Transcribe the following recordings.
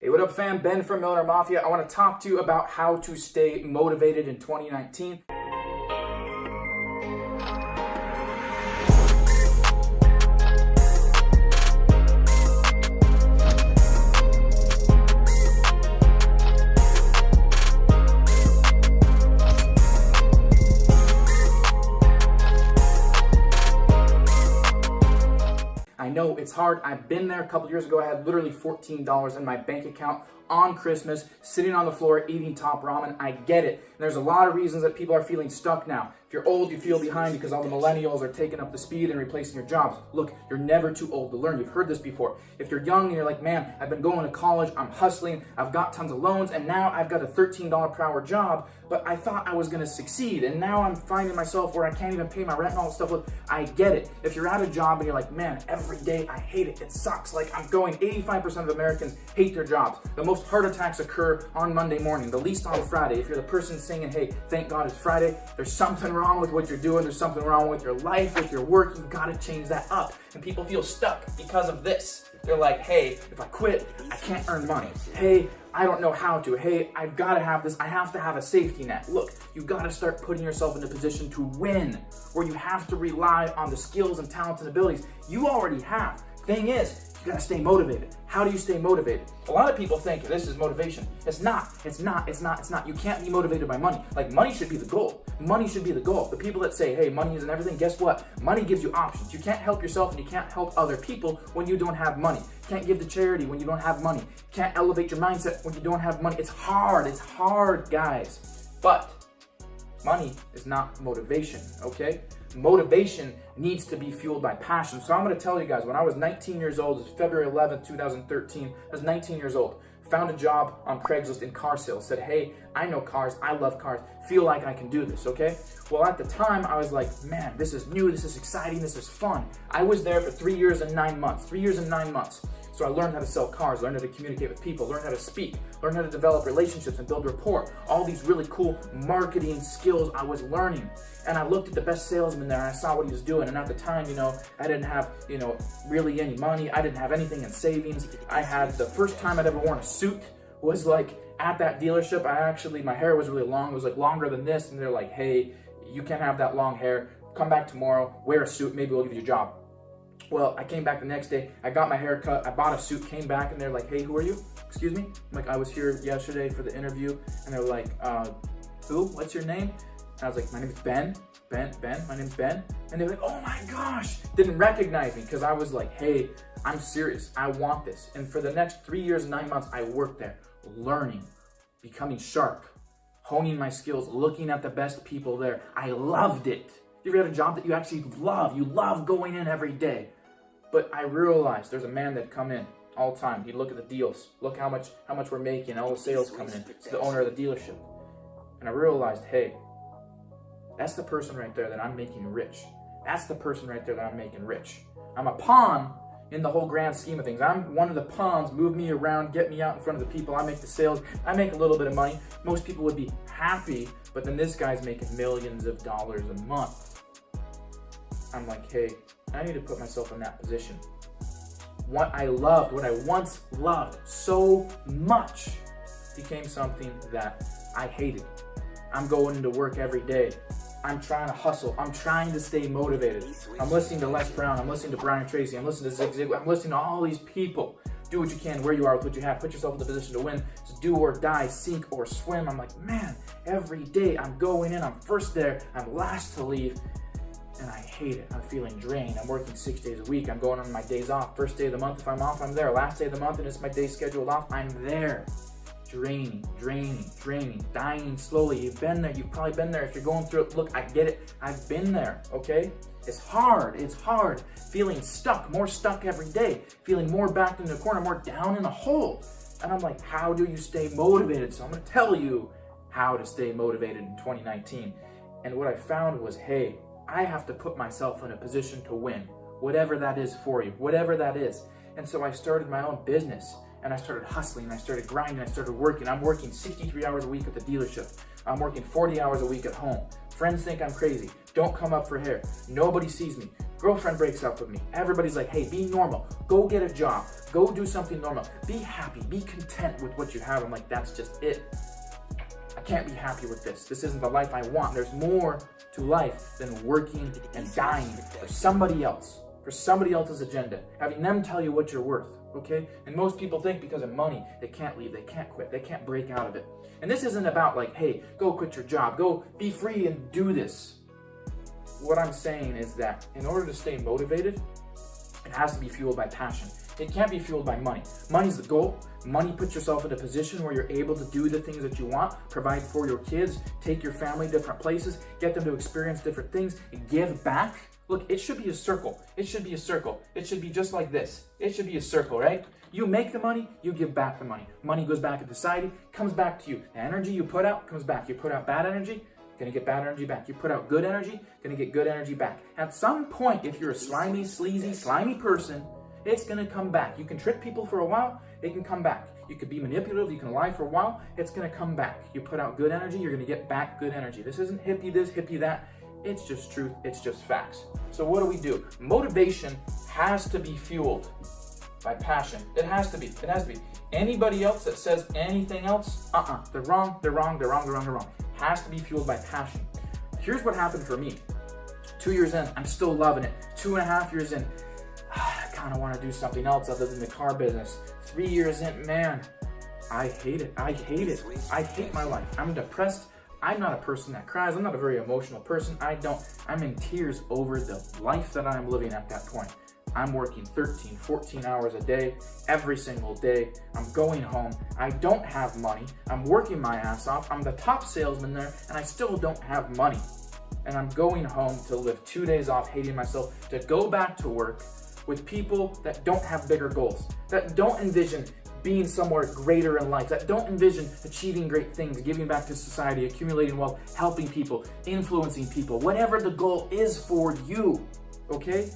Hey, what up fam? Ben from Millionaire Mafia. I want to talk to you about how to stay motivated in 2019. I know it's hard. I've been there a couple years ago. I had literally $14 in my bank account on Christmas, sitting on the floor eating top ramen. I get it. And there's a lot of reasons that people are feeling stuck now. If you're old, you feel behind because all the millennials are taking up the speed and replacing your jobs. Look, you're never too old to learn. You've heard this before. If you're young and you're like, man, I've been going to college, I'm hustling, I've got tons of loans, and now I've got a $13 per hour job, but I thought I was gonna succeed, and now I'm finding myself where I can't even pay my rent and all that stuff. Look, I get it. If you're at a job and you're like, man, every day I hate it, it sucks. Like I'm going, 85% of Americans hate their jobs. The most heart attacks occur on Monday morning, the least on Friday. If you're the person saying, hey, thank God it's Friday, there's something wrong with what you're doing, there's something wrong with your life, with your work, you've gotta change that up. And people feel stuck because of this. They're like, hey, if I quit, I can't earn money. Hey, I don't know how to. Hey, I've got to have this. I have to have a safety net. Look, you've got to start putting yourself in a position to win, where you have to rely on the skills and talents and abilities you already have. Thing is, you got to stay motivated. How do you stay motivated? A lot of people think this is motivation. It's not. You can't be motivated by money. Like money should be the goal. Money should be the goal. The people that say, hey, money isn't everything, guess what? Money gives you options. You can't help yourself and you can't help other people when you don't have money. You can't give to charity when you don't have money. You can't elevate your mindset when you don't have money. It's hard, guys. But money is not motivation, okay? Motivation needs to be fueled by passion. So I'm gonna tell you guys, when I was 19 years old, it was February 11th, 2013, I was 19 years old, found a job on Craigslist in car sales, said, hey, I know cars, I love cars, feel like I can do this, okay? Well, at the time, I was like, man, this is new, this is exciting, this is fun. I was there for 3 years and 9 months, 3 years and 9 months. So I learned how to sell cars, learned how to communicate with people, learned how to speak, learned how to develop relationships and build rapport. All these really cool marketing skills I was learning. And I looked at the best salesman there and I saw what he was doing. And at the time, I didn't have, really any money. I didn't have anything in savings. I had the first time I'd ever worn a suit was like at that dealership. My hair was really long. It was like longer than this. And they're like, hey, you can't have that long hair. Come back tomorrow, wear a suit, maybe we'll give you a job. Well, I came back the next day, I got my hair cut, I bought a suit, came back, and they're like, hey, who are you? Excuse me? I'm like, I was here yesterday for the interview, and they're like, who? What's your name? And I was like, my name's Ben, my name's Ben. And they're like, oh my gosh, didn't recognize me, because I was like, hey, I'm serious, I want this. And for the next 3 years and 9 months, I worked there, learning, becoming sharp, honing my skills, looking at the best people there. I loved it. You ever had a job that you actually love? You love going in every day. But I realized there's a man that'd come in all the time. He'd look at the deals, look how much we're making, all the sales coming in. It's the owner of the dealership. And I realized, hey, that's the person right there that I'm making rich. That's the person right there that I'm making rich. I'm a pawn in the whole grand scheme of things. I'm one of the pawns. Move me around, get me out in front of the people. I make the sales. I make a little bit of money. Most people would be happy, but then this guy's making millions of dollars a month. I'm like, hey, I need to put myself in that position. What I once loved so much became something that I hated. I'm going into work every day. I'm trying to hustle. I'm trying to stay motivated. I'm listening to Les Brown. I'm listening to Brian Tracy. I'm listening to Zig Ziglar. I'm listening to all these people. Do what you can, where you are, with what you have. Put yourself in the position to win. Just do or die, sink or swim. I'm like, man, every day I'm going in. I'm first there. I'm last to leave. And I hate it. I'm feeling drained. I'm working 6 days a week. I'm going on my days off. First day of the month, if I'm off, I'm there. Last day of the month, and it's my day scheduled off, I'm there. Draining, dying slowly. You've been there. You've probably been there. If you're going through it, look, I get it. I've been there, okay? It's hard. Feeling stuck, more stuck every day. Feeling more backed in the corner, more down in a hole. And I'm like, how do you stay motivated? So I'm going to tell you how to stay motivated in 2019. And what I found was, hey, I have to put myself in a position to win, whatever that is for you, whatever that is. And so I started my own business, and I started hustling, I started grinding, I started working. I'm working 63 hours a week at the dealership. I'm working 40 hours a week at home. Friends think I'm crazy. Don't come up for hair. Nobody sees me. Girlfriend breaks up with me. Everybody's like, hey, be normal. Go get a job. Go do something normal. Be happy. Be content with what you have. I'm like, that's just it. I can't be happy with this. This isn't the life I want. There's more to life than working and dying for somebody else, for somebody else's agenda, having them tell you what you're worth, okay? And most people think because of money, they can't leave, they can't quit, they can't break out of it. And this isn't about like, hey, go quit your job, go be free and do this. What I'm saying is that in order to stay motivated, it has to be fueled by passion. It can't be fueled by money. Money's the goal. Money puts yourself in a position where you're able to do the things that you want, provide for your kids, take your family different places, get them to experience different things, give back. Look, it should be a circle. It should be a circle. It should be just like this. It should be a circle, right? You make the money, you give back the money. Money goes back into society, comes back to you. The energy you put out comes back. You put out bad energy, gonna get bad energy back. You put out good energy, gonna get good energy back. At some point, if you're a slimy, sleazy, slimy person, it's gonna come back. You can trick people for a while, it can come back. You could be manipulative, you can lie for a while, it's gonna come back. You put out good energy, you're gonna get back good energy. This isn't hippie this, hippie that. It's just truth, it's just facts. So what do? Motivation has to be fueled by passion. It has to be, it has to be. Anybody else that says anything else, they're wrong. Has to be fueled by passion. Here's what happened for me. 2 years in, I'm still loving it. 2.5 years in, I kind of want to do something else other than the car business. 3 years in, man, I hate it. I hate my life. I'm depressed. I'm not a person that cries. I'm not a very emotional person. I'm in tears over the life that I'm living at that point. I'm working 13, 14 hours a day, every single day. I'm going home. I don't have money. I'm working my ass off. I'm the top salesman there, and I still don't have money. And I'm going home to live 2 days off, hating myself, to go back to work with people that don't have bigger goals, that don't envision being somewhere greater in life, that don't envision achieving great things, giving back to society, accumulating wealth, helping people, influencing people, whatever the goal is for you, okay?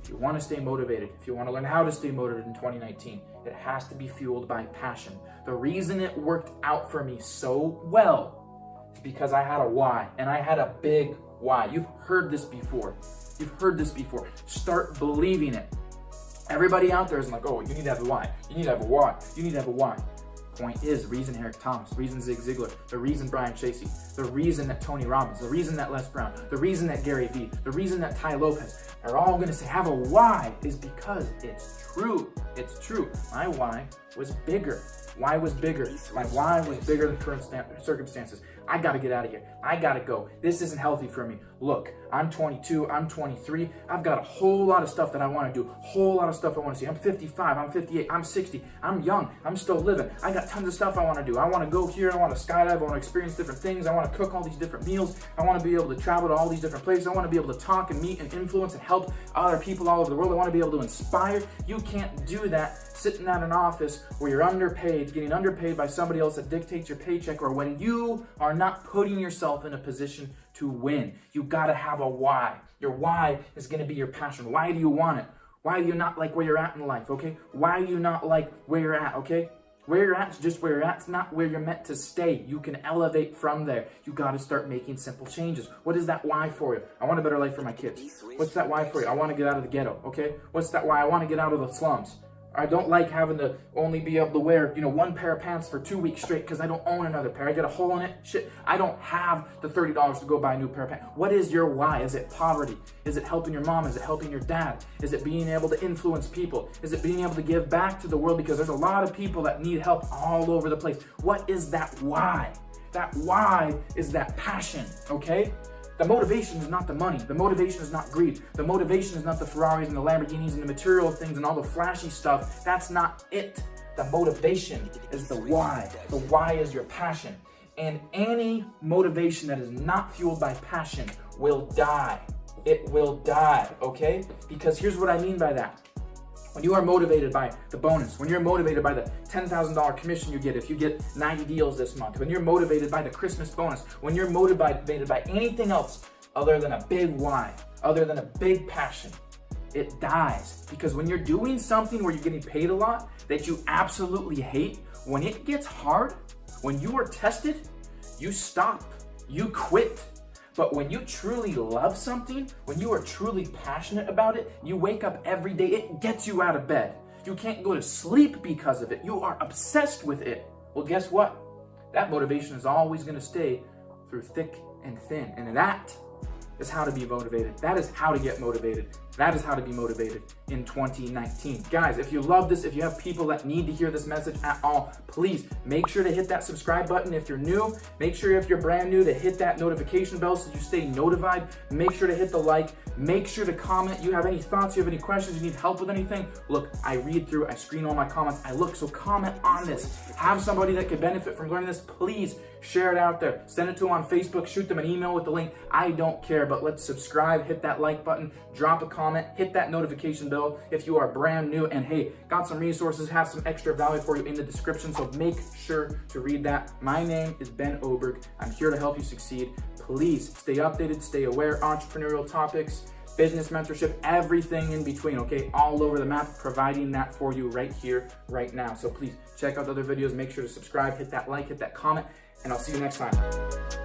If you want to stay motivated, if you want to learn how to stay motivated in 2019, it has to be fueled by passion. The reason it worked out for me so well is because I had a why, and I had a big why. You've heard this before. Start believing it. Everybody out there is like, oh, you need to have a why. You need to have a why. You need to have a why. Point is, the reason Eric Thomas, the reason Zig Ziglar, the reason Brian Tracy, the reason that Tony Robbins, the reason that Les Brown, the reason that Gary Vee, the reason that Ty Lopez are all going to say have a why is because it's true. It's true. My why was bigger. Why was bigger? My why was bigger than current circumstances. I got to get out of here. I got to go. This isn't healthy for me. Look, I'm 22. I'm 23. I've got a whole lot of stuff that I want to do. Whole lot of stuff I want to see. I'm 55. I'm 58. I'm 60. I'm young. I'm still living. I got tons of stuff I want to do. I want to go here. I want to skydive. I want to experience different things. I want to cook all these different meals. I want to be able to travel to all these different places. I want to be able to talk and meet and influence and help other people all over the world. I want to be able to inspire. You can't do that sitting at an office where you're underpaid, getting underpaid by somebody else that dictates your paycheck, or when you are not putting yourself in a position to win. You gotta have a why. Your why is gonna be your passion. Why do you want it? Why do you not like where you're at in life, okay? Why do you not like where you're at, okay? Where you're at is just where you're at. It's not where you're meant to stay. You can elevate from there. You gotta start making simple changes. What is that why for you? I want a better life for my kids. What's that why for you? I wanna get out of the ghetto, okay? What's that why? I wanna get out of the slums. I don't like having to only be able to wear, one pair of pants for 2 weeks straight because I don't own another pair. I get a hole in it. Shit, I don't have the $30 to go buy a new pair of pants. What is your why? Is it poverty? Is it helping your mom? Is it helping your dad? Is it being able to influence people? Is it being able to give back to the world? Because there's a lot of people that need help all over the place. What is that why? That why is that passion, okay? The motivation is not the money. The motivation is not greed. The motivation is not the Ferraris and the Lamborghinis and the material things and all the flashy stuff. That's not it. The motivation is the why. The why is your passion. And any motivation that is not fueled by passion will die. It will die, okay? Because here's what I mean by that. When you are motivated by the bonus, when you're motivated by the $10,000 commission you get if you get 90 deals this month, when you're motivated by the Christmas bonus, when you're motivated by anything else other than a big why, other than a big passion, it dies. Because when you're doing something where you're getting paid a lot that you absolutely hate, when it gets hard, when you are tested, you stop, you quit. But when you truly love something, when you are truly passionate about it, you wake up every day, it gets you out of bed. You can't go to sleep because of it. You are obsessed with it. Well, guess what? That motivation is always going to stay through thick and thin. And that is how to be motivated. That is how to get motivated. That is how to be motivated in 2019. Guys, if you love this, if you have people that need to hear this message at all, please make sure to hit that subscribe button. If you're new, make sure if you're brand new to hit that notification bell so you stay notified. Make sure to hit the like. Make sure to comment. You have any thoughts, you have any questions, you need help with anything? Look, I read through, I screen all my comments, I look, so comment on this. Have somebody that could benefit from learning this, please share it out there. Send it to them on Facebook, shoot them an email with the link. I don't care, but let's subscribe, hit that like button, drop a comment, hit that notification bell if you are brand new, and hey, got some resources, have some extra value for you in the description, so make sure to read that. My name is Ben Oberg. I'm here to help you succeed. Please stay updated, stay aware, entrepreneurial topics, business mentorship, everything in between, okay? All over the map, providing that for you right here, right now. So please check out the other videos, make sure to subscribe, hit that like, hit that comment, and I'll see you next time.